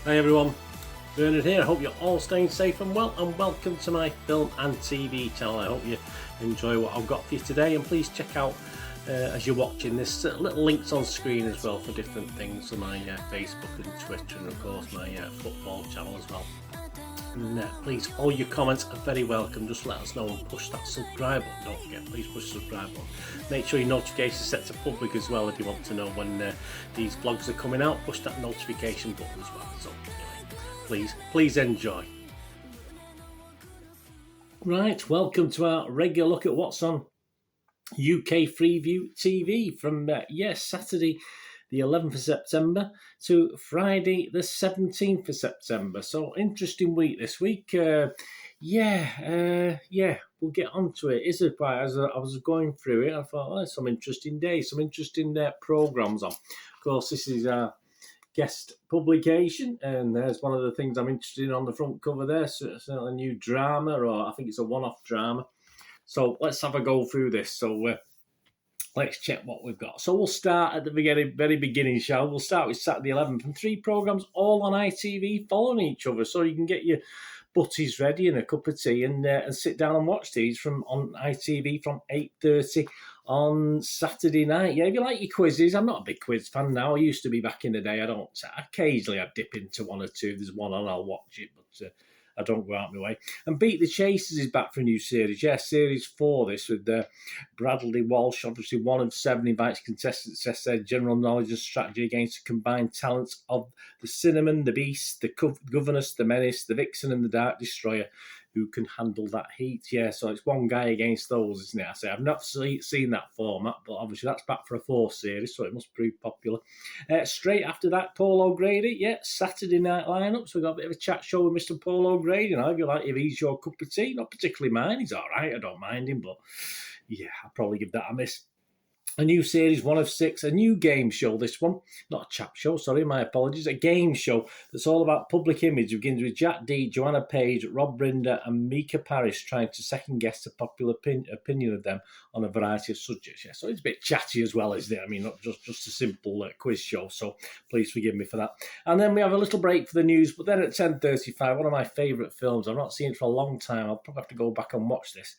Hi everyone, Bernard here. I hope you're all staying safe and well, and welcome to my film and TV channel. I hope you enjoy what I've got for you today, and please check out as you're watching this little links on screen as well for different things on my Facebook and Twitter, and of course my football channel as well. And please, all your comments are very welcome. Just let us know and push that subscribe button. Don't forget, please push the subscribe button. Make sure your notifications are set to public as well if you want to know when these vlogs are coming out. Push that notification button as well. So anyway, please enjoy. Right, welcome to our regular look at what's on UK Freeview TV from Saturday the 11th of September to Friday the 17th of September. So interesting week this week. We'll get onto it. Is it quite, as I was going through it, I thought, there's some interesting days, some interesting programmes on. Of course, this is our guest publication, and there's one of the things I'm interested in on the front cover there. So it's a new drama, or I think it's a one-off drama. So let's have a go through this. So let's check what we've got. So we'll start at the very beginning, shall we? We'll start with Saturday 11th, and 3 programmes all on ITV following each other, so you can get your butties ready and a cup of tea and sit down and watch these on ITV from 8:30 on Saturday night. Yeah, if you like your quizzes, I'm not a big quiz fan now. I used to be back in the day. Occasionally I dip into one or two. There's one on, I'll watch it, but I don't go out my way. And Beat the Chasers is back for a new series. Yeah, series 4 this, with Bradley Walsh, obviously 1 of 7, invites contestants to test their general knowledge and strategy against the combined talents of the Cinnamon, the Beast, the Governess, the Menace, the Vixen and the Dark Destroyer. Who can handle that heat? Yeah, so it's one guy against those, isn't it? I say I've not seen that format, but obviously that's back for a 4th series, so it must prove popular. Straight after that, Paul O'Grady. Yeah, Saturday night lineup. So we've got a bit of a chat show with Mr. Paul O'Grady. You know, if he's your cup of tea, not particularly mine. He's all right. I don't mind him, but yeah, I'll probably give that a miss. A new series, 1 of 6, a new game show, this one. Not a chat show, sorry, my apologies. A game show that's all about public image. It begins with Jack Dee, Joanna Page, Rob Brinder and Mika Parrish trying to second-guess the popular opinion of them on a variety of subjects. Yeah, so it's a bit chatty as well, isn't it? I mean, not just a simple quiz show, so please forgive me for that. And then we have a little break for the news, but then at 10:35, one of my favourite films. I've not seen it for a long time. I'll probably have to go back and watch this.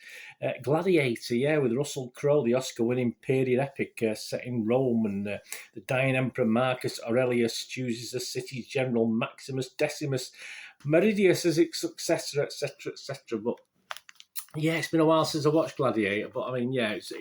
Gladiator, yeah, with Russell Crowe, the Oscar-winning period epic set in Rome, and the dying Emperor Marcus Aurelius chooses the city's general Maximus Decimus Meridius as its successor, etc., etc. But yeah, it's been a while since I watched Gladiator, but I mean, yeah, it's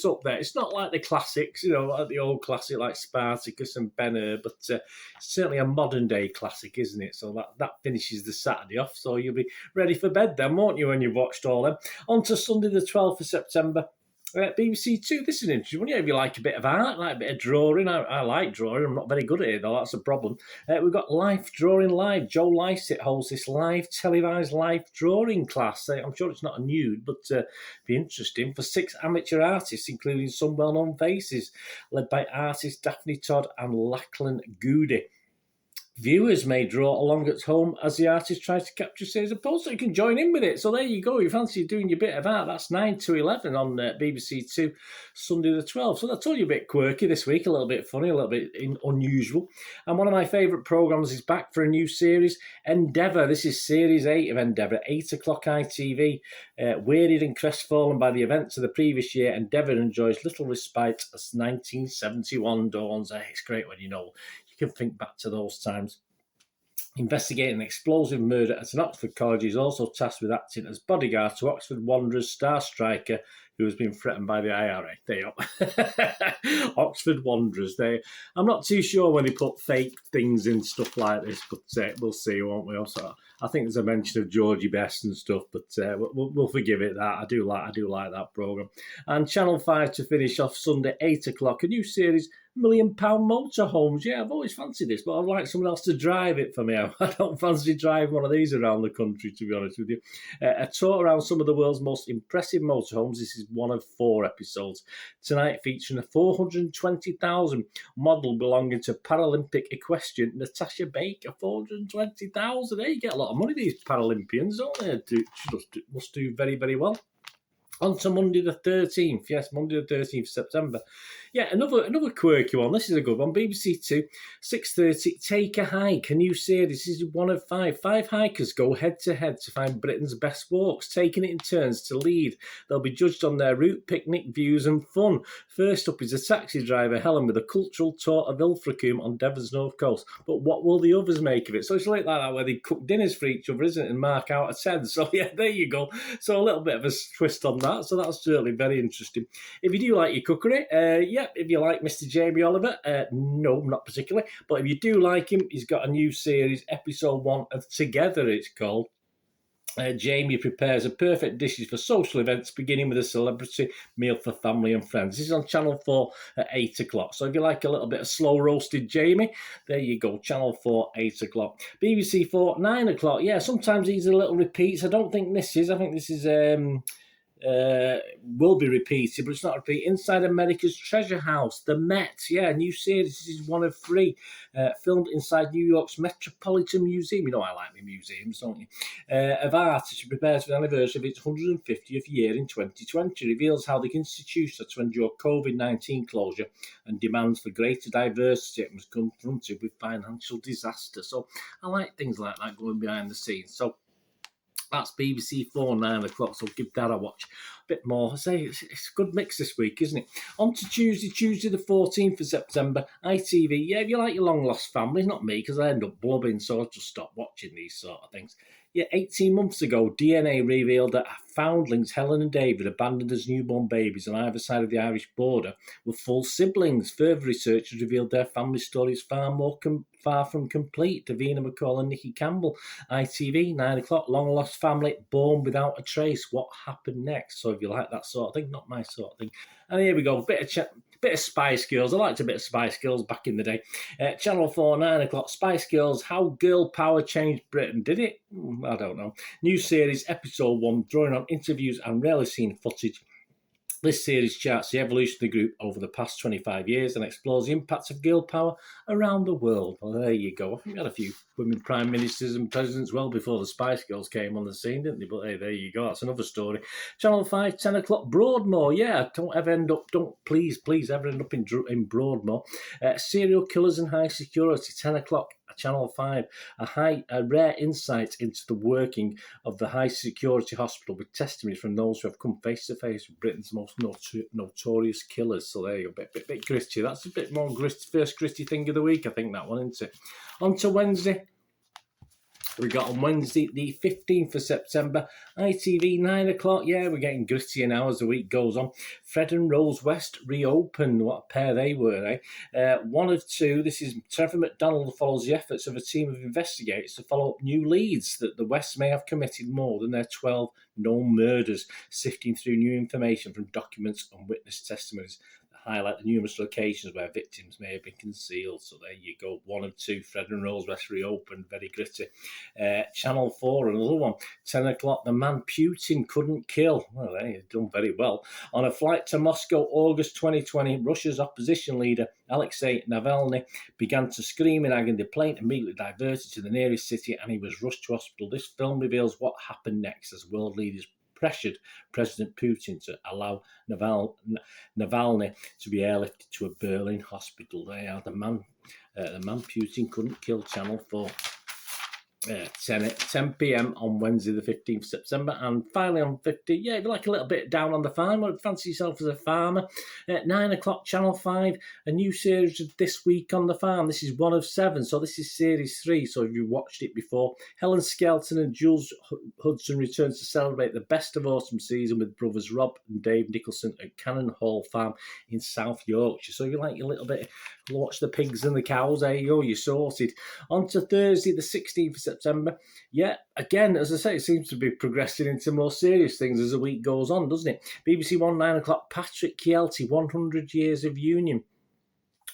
up there. It's not like the classics, you know, like the old classic like Spartacus and Ben-Hur, but it's certainly a modern day classic, isn't it? So that finishes the Saturday off, so you'll be ready for bed then, won't you, when you've watched all them? On to Sunday the 12th of September. BBC Two, this is an interesting one. Yeah, if you like a bit of art, like a bit of drawing, I like drawing. I'm not very good at it, though. That's a problem. We've got Life Drawing Live. Joe Lycett holds this televised life drawing class. I'm sure it's not a nude, but be interesting, for 6 amateur artists, including some well-known faces, led by artists Daphne Todd and Lachlan Goody. Viewers may draw along at home as the artist tries to capture series of posts, so you can join in with it. So there you go. You fancy doing your bit of art. That's 9 to 11 on BBC Two, Sunday the 12th. So that's all you a bit quirky this week, a little bit funny, a little bit unusual. And one of my favourite programmes is back for a new series, Endeavour. This is Series 8 of Endeavour, 8 o'clock ITV. Wearied and crestfallen by the events of the previous year, Endeavour enjoys little respite as 1971 dawns. It's great when you know. You can think back to those times. Investigating an explosive murder at an Oxford college, is also tasked with acting as bodyguard to Oxford Wanderers star striker who has been threatened by the IRA. There you go. Oxford Wanderers. I'm not too sure when they put fake things in stuff like this, but we'll see, won't we? Also, I think there's a mention of Georgie Best and stuff, but we'll forgive it that. I do like that programme. And Channel 5 to finish off Sunday, 8 o'clock, a new series, £1 Million Motorhomes. Yeah, I've always fancied this, but I'd like someone else to drive it for me. I don't fancy driving one of these around the country, to be honest with you. A tour around some of the world's most impressive motorhomes. This is 1 of 4 episodes. Tonight featuring a 420,000 model belonging to Paralympic equestrian Natasha Baker. 420,000. Hey, you get a lot of money, these Paralympians, don't they? Must do very, very well. On to Monday the 13th. Yes, Monday the 13th of September. Yeah, another quirky one. This is a good one. BBC 2, 6:30, Take a Hike, a new series. This is one of five. Five hikers go head-to-head to find Britain's best walks, taking it in turns to lead. They'll be judged on their route, picnic, views and fun. First up is a taxi driver, Helen, with a cultural tour of Ilfracombe on Devon's north coast. But what will the others make of it? So it's like that where they cook dinners for each other, isn't it, and mark out a 10. So yeah, there you go. So a little bit of a twist on that. So that's certainly very interesting. If you do like your cookery, if you like Mr. Jamie Oliver, no, not particularly. But if you do like him, he's got a new series, episode 1 of Together, it's called. Jamie prepares a perfect dishes for social events, beginning with a celebrity meal for family and friends. This is on Channel 4 at 8 o'clock. So if you like a little bit of slow roasted Jamie, there you go. Channel 4, 8 o'clock. BBC 4, 9 o'clock. Yeah, sometimes these are little repeats. I don't think this is. I think this is will be repeated, but it's not a repeat. Inside America's Treasure House, The Met. Yeah, new series. This is one of 3. Filmed inside New York's Metropolitan Museum. You know I like my museums, don't you? Of art, as it prepares for the anniversary of its 150th year in 2020. Reveals how the institution had to endure COVID-19 closure and demands for greater diversity and was confronted with financial disaster. So I like things like that going behind the scenes. So that's BBC 4, 9 o'clock, so give that a watch. A bit more. I say it's a good mix this week, isn't it? On to Tuesday the 14th of September, ITV. Yeah, if you like your long-lost family, not me, because I end up blubbing, so I just stop watching these sort of things. Yeah, 18 months ago, DNA revealed that foundlings Helen and David, abandoned as newborn babies on either side of the Irish border, were full siblings. Further research has revealed their family story is far from complete. Davina McCall and Nikki Campbell. ITV, 9 o'clock, long lost family, born without a trace. What happened next? So if you like that sort of thing, not my sort of thing. And here we go, bit of Spice Girls. I liked a bit of Spice Girls back in the day. Channel 4, 9 o'clock, Spice Girls, How Girl Power Changed Britain. Did it? I don't know. New series, episode 1, drawing on interviews and rarely seen footage. This series charts the evolution of the group over the past 25 years and explores the impacts of girl power around the world. Well, there you go. I think we had a few women prime ministers and presidents well before the Spice Girls came on the scene, didn't they? But hey, there you go. That's another story. Channel 5, 10 o'clock, Broadmoor. Yeah, don't please ever end up in Broadmoor. Serial killers and high security, 10 o'clock. Channel 5, a rare insight into the working of the high security hospital with testimonies from those who have come face to face with Britain's most notorious killers. So there you go, bit gritty. That's a bit more first gritty thing of the week, I think, that one, isn't it? On to Wednesday. We got on Wednesday, the 15th of September, ITV, 9 o'clock. Yeah, we're getting grittier now as the week goes on. Fred and Rose West reopened. What a pair they were, eh? One of 2. This is Trevor McDonald follows the efforts of a team of investigators to follow up new leads that the West may have committed more than their 12 known murders, sifting through new information from documents and witness testimonies highlight the numerous locations where victims may have been concealed. So there you go. 1 of 2. Fred and Rose West reopened. Very gritty. Channel 4, another one. 10 o'clock. The man Putin couldn't kill. Well, he's done very well. On a flight to Moscow, August 2020, Russia's opposition leader, Alexei Navalny, began to scream in agony. The plane immediately diverted to the nearest city and he was rushed to hospital. This film reveals what happened next as world leaders pressured President Putin to allow Navalny to be airlifted to a Berlin hospital. They are the man Putin couldn't kill. Channel 4. 10 p.m. on Wednesday the 15th of September. And finally on 50, yeah, if you like a little bit down on the farm, or fancy yourself as a farmer, at 9 o'clock, Channel 5, a new series of This Week on the Farm. This is 1 of 7, so this is series 3, so if you watched it before. Helen Skelton and Jules Hudson returns to celebrate the best of autumn season with brothers Rob and Dave Nicholson at Cannon Hall Farm in South Yorkshire. So if you like your little bit, watch the pigs and the cows, there you go, you're sorted. On to Thursday the 16th of September. Yeah, again, as I say, it seems to be progressing into more serious things as the week goes on, doesn't it? BBC 1, 9 o'clock, Patrick Kielty, 100 Years of Union.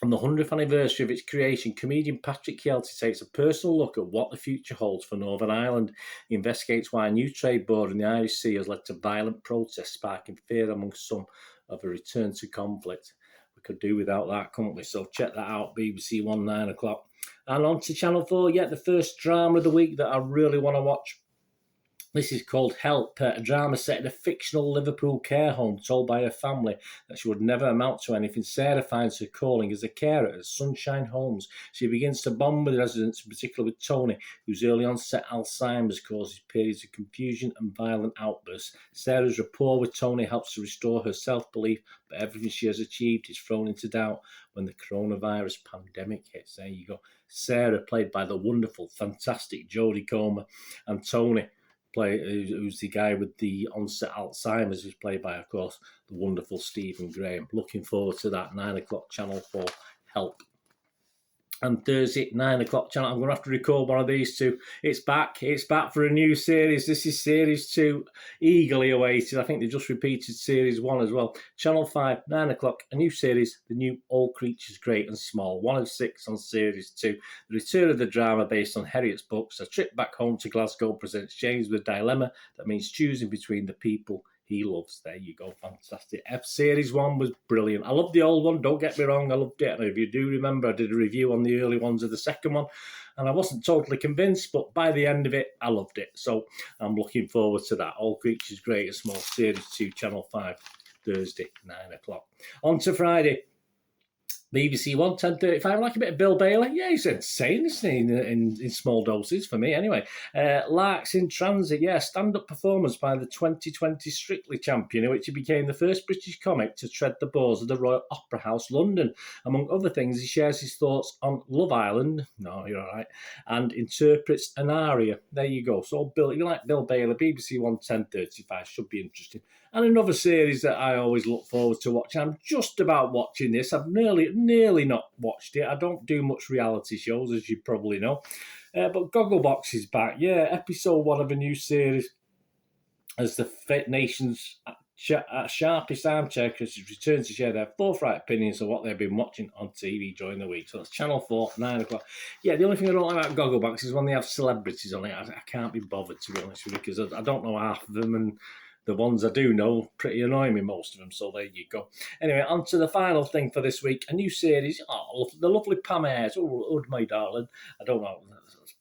On the 100th anniversary of its creation, comedian Patrick Kielty takes a personal look at what the future holds for Northern Ireland. He investigates why a new trade border in the Irish Sea has led to violent protests, sparking fear amongst some of a return to conflict. We could do without that, couldn't we? So check that out, BBC 1, 9 o'clock. And on to Channel 4, yeah, the first drama of the week that I really want to watch. This is called Help, a drama set in a fictional Liverpool care home told by her family that she would never amount to anything. Sarah finds her calling as a carer at Sunshine Homes. She begins to bond with residents, in particular with Tony, whose early onset Alzheimer's causes periods of confusion and violent outbursts. Sarah's rapport with Tony helps to restore her self-belief, but everything she has achieved is thrown into doubt when the coronavirus pandemic hits. There you go. Sarah, played by the wonderful, fantastic Jodie Comer, and Tony, who's the guy with the onset Alzheimer's, who's played by, of course, the wonderful Stephen Graham. Looking forward to that. 9 o'clock, Channel 4, Help. And Thursday, 9 o'clock channel. I'm going to have to record one of these two. It's back for a new series. This is series 2, eagerly awaited. I think they just repeated series 1 as well. Channel 5, 9 o'clock, a new series, the new All Creatures Great and Small, 1 of 6 on series 2. The return of the drama based on Harriet's books. A trip back home to Glasgow presents James with a dilemma that means choosing between the people he loves. There you go, fantastic. Series 1 was brilliant. I loved the old one, don't get me wrong, I loved it. And if you do remember, I did a review on the early ones of the second one, and I wasn't totally convinced, but by the end of it, I loved it. So I'm looking forward to that. All Creatures Great and Small, Series 2, Channel 5, Thursday, 9 o'clock. On to Friday. BBC One, 10:35. I like a bit of Bill Bailey. Yeah, he's insane, isn't he, in small doses for me, anyway. Larks in Transit, yeah, stand-up performance by the 2020 Strictly champion, in which he became the first British comic to tread the doors of the Royal Opera House, London. Among other things, he shares his thoughts on Love Island, no, you're all right, and interprets an aria. There you go. So, Bill, you like Bill Bailey, BBC One, 10:35, should be interesting. And another series that I always look forward to watching. I'm just about watching this. I've nearly not watched it. I don't do much reality shows, as you probably know. But Gogglebox is back. Yeah, episode 1 of a new series as the nation's sharpest armchair critics return to share their forthright opinions of what they've been watching on TV during the week. So that's Channel 4, 9 o'clock. Yeah, the only thing I don't like about Gogglebox is when they have celebrities on it. I can't be bothered, to be honest with you, because I don't know half of them, and the ones I do know pretty annoy me, most of them, so there you go. Anyway, on to the final thing for this week, a new series. Oh, the lovely Pam Ayres. Oh, my darling. I don't know,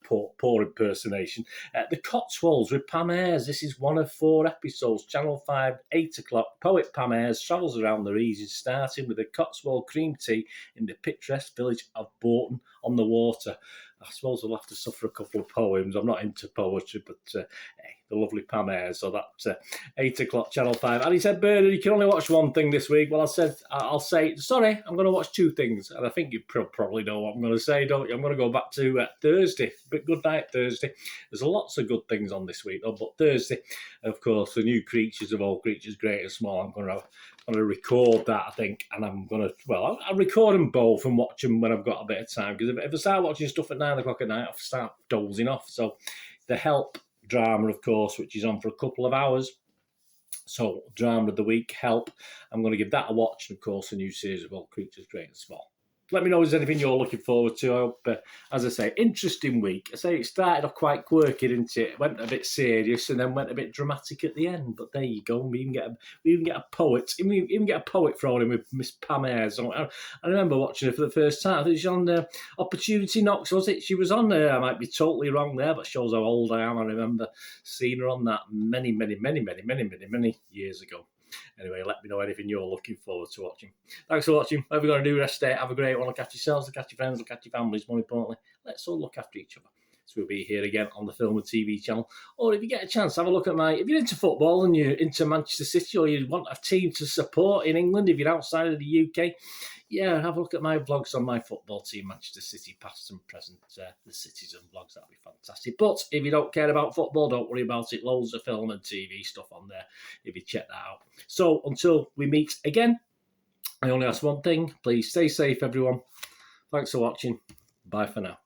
poor impersonation. The Cotswolds with Pam Ayres. This is 1 of 4 episodes. Channel 5, 8 o'clock. Poet Pam Ayres travels around the region, starting with a Cotswold cream tea in the picturesque village of Bourton on the Water. I suppose I'll have to suffer a couple of poems. I'm not into poetry, but hey, the lovely Pam Ayres. So that's 8 o'clock, Channel 5. And he said, Bernard, you can only watch one thing this week. Well, I'll say, sorry, I'm going to watch 2 things. And I think you probably know what I'm going to say, don't you? I'm going to go back to Thursday. But good night, Thursday. There's lots of good things on this week, though. But Thursday, of course, the new creatures of All Creatures, Great and Small. I'm going to record that, I think, and I'm going to, well, I'll record them both and watch them when I've got a bit of time, because if I start watching stuff at 9 o'clock at night, I'll start dozing off. So the Help drama, of course, which is on for a couple of hours. So drama of the week, Help. I'm going to give that a watch, and of course, a new series of All Creatures, Great and Small. Let me know if there's anything you're looking forward to. I hope, as I say, interesting week. I say it started off quite quirky, didn't it? It went a bit serious and then went a bit dramatic at the end. But there you go. We even get a poet. Even get a poet thrown in with Miss Pam Ayres. I remember watching her for the first time. I think she was on Opportunity Knocks, was it? She was on there. I might be totally wrong there, but shows how old I am. I remember seeing her on that many years ago. Anyway, let me know anything you're looking forward to watching. Thanks for watching. Whatever you're going to do, rest day. Have a great one. Look after yourselves, look after your friends, look after your families. More importantly, let's all look after each other. So we'll be here again on the Film and TV channel. Or if you get a chance, have a look at if you're into football and you're into Manchester City, or you want a team to support in England, if you're outside of the UK, yeah, have a look at my vlogs on my football team, Manchester City, past and present, the Citizen vlogs. That'll be fantastic. But if you don't care about football, don't worry about it. Loads of film and TV stuff on there if you check that out. So until we meet again, I only ask one thing. Please stay safe, everyone. Thanks for watching. Bye for now.